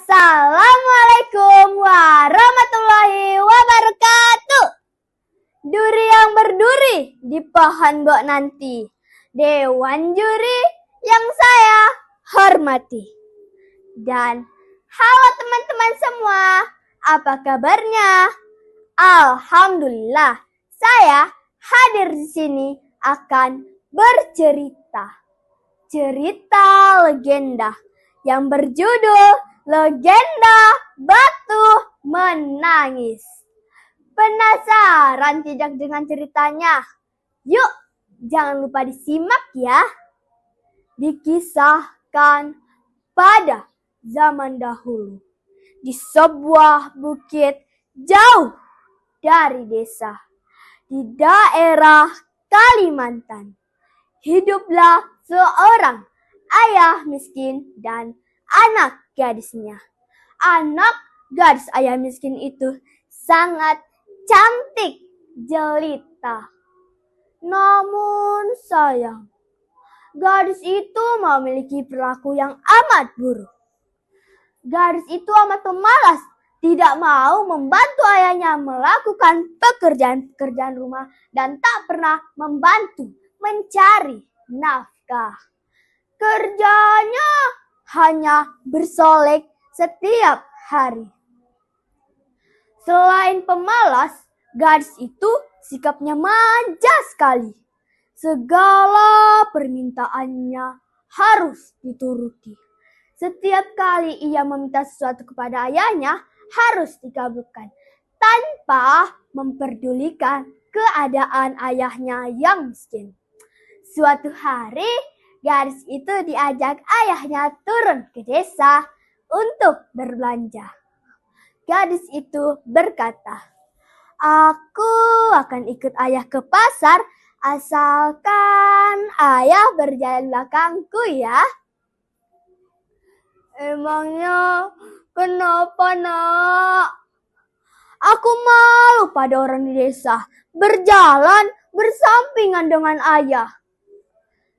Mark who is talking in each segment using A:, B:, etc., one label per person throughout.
A: Assalamualaikum warahmatullahi wabarakatuh. Duri yang berduri di pohon bok nanti, dewan juri yang saya hormati. Dan halo teman-teman semua, apa kabarnya? Alhamdulillah, saya hadir di sini akan bercerita. Cerita legenda yang berjudul Legenda Batu Menangis. Penasaran tidak dengan ceritanya? Yuk, jangan lupa disimak ya. Dikisahkan pada zaman dahulu, di sebuah bukit jauh dari desa, di daerah Kalimantan, hiduplah seorang ayah miskin dan anak gadisnya. Anak gadis ayah miskin itu sangat cantik jelita. Namun sayang, gadis itu memiliki perilaku yang amat buruk. Gadis itu amat pemalas, tidak mau membantu ayahnya melakukan pekerjaan-pekerjaan rumah dan tak pernah membantu mencari nafkah. Kerjanya hanya bersolek setiap hari. Selain pemalas, gadis itu sikapnya manja sekali. Segala permintaannya harus dituruti. Setiap kali ia meminta sesuatu kepada ayahnya harus dikabulkan tanpa memperdulikan keadaan ayahnya yang miskin. Suatu hari, gadis itu diajak ayahnya turun ke desa untuk berbelanja. Gadis itu berkata, "Aku akan ikut ayah ke pasar asalkan ayah berjalan belakangku ya." "Emangnya kenapa, Nak? Aku malu pada orang di desa berjalan bersampingan dengan ayah."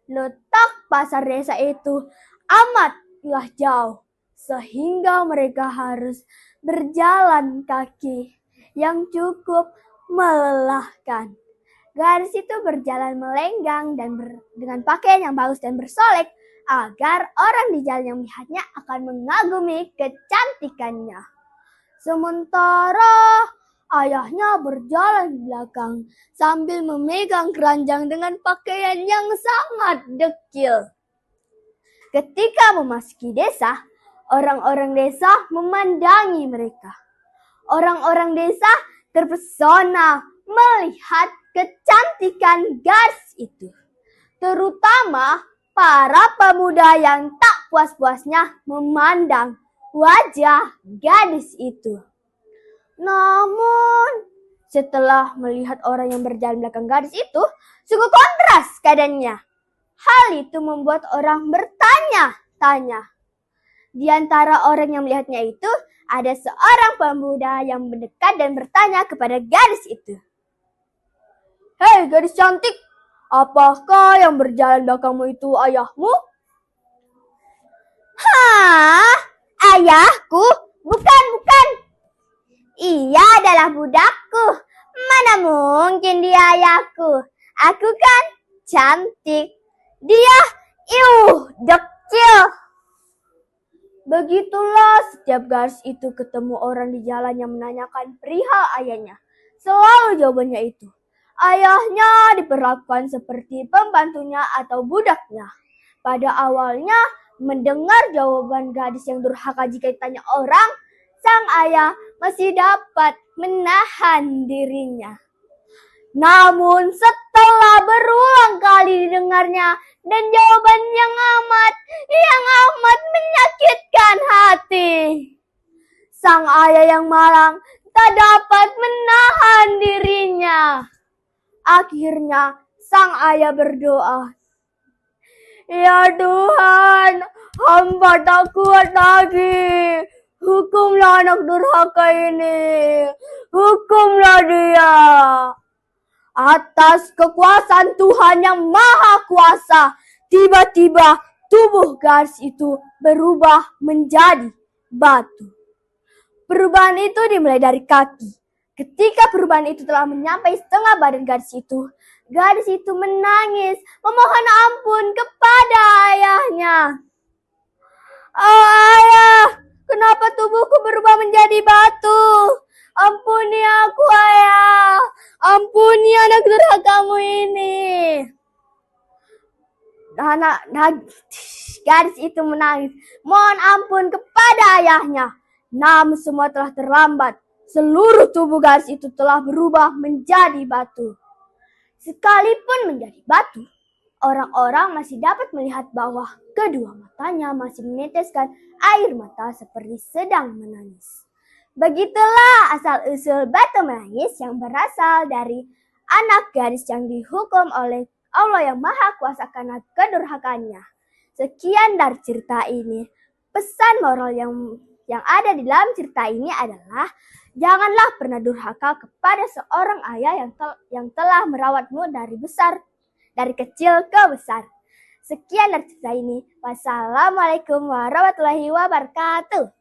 A: Letak pasar desa itu amatlah jauh, sehingga mereka harus berjalan kaki yang cukup melelahkan. Gadis itu berjalan melenggang dan dengan pakaian yang bagus dan bersolek, agar orang di jalan yang melihatnya akan mengagumi kecantikannya. Sementara ayahnya berjalan di belakang sambil memegang keranjang dengan pakaian yang sangat dekil. Ketika memasuki desa, orang-orang desa memandangi mereka. Orang-orang desa terpesona melihat kecantikan gadis itu. Terutama para pemuda yang tak puas-puasnya memandang wajah gadis itu. Namun, setelah melihat orang yang berjalan belakang gadis itu, sungguh kontras keadaannya. Hal itu membuat orang bertanya-tanya. Di antara orang yang melihatnya itu, ada seorang pemuda yang mendekat dan bertanya kepada gadis itu. "Hei gadis cantik, apakah yang berjalan belakangmu itu ayahmu?" "Hah? Ayahku? Bukan. Ia adalah budakku. Mana mungkin dia ayahku. Aku kan cantik. Dia, dekil." Begitulah setiap gadis itu ketemu orang di jalan yang menanyakan perihal ayahnya. Selalu jawabannya itu, ayahnya diperlakukan seperti pembantunya atau budaknya. Pada awalnya, mendengar jawaban gadis yang durhaka jika ditanya orang, sang ayah masih dapat menahan dirinya. Namun setelah berulang kali didengarnya dan jawaban yang amat menyakitkan hati, sang ayah yang malang tak dapat menahan dirinya. Akhirnya sang ayah berdoa, "Ya Tuhan, hamba tak kuat lagi. Hukumlah anak durhaka ini. Hukumlah dia." Atas kekuasaan Tuhan yang Maha Kuasa, tiba-tiba tubuh gadis itu berubah menjadi batu. Perubahan itu dimulai dari kaki. Ketika perubahan itu telah mencapai setengah badan gadis itu menangis, memohon ampun kepada ayahnya. Oh ayah, kenapa tubuhku berubah menjadi batu? Ampuni aku ayah, ampuni anak durhakamu ini. Gadis itu menangis, mohon ampun kepada ayahnya. Namun semua telah terlambat. Seluruh tubuh gadis itu telah berubah menjadi batu. Sekalipun menjadi batu, orang-orang masih dapat melihat bahwa kedua matanya masih meneteskan air mata seperti sedang menangis. Begitulah asal-usul batu menangis yang berasal dari anak gadis yang dihukum oleh Allah yang Maha Kuasa karena kedurhakaannya. Sekian dari cerita ini. Pesan moral yang ada di dalam cerita ini adalah janganlah pernah durhaka kepada seorang ayah yang telah merawatmu dari kecil ke besar. Sekian dari cerita ini. Wassalamualaikum warahmatullahi wabarakatuh.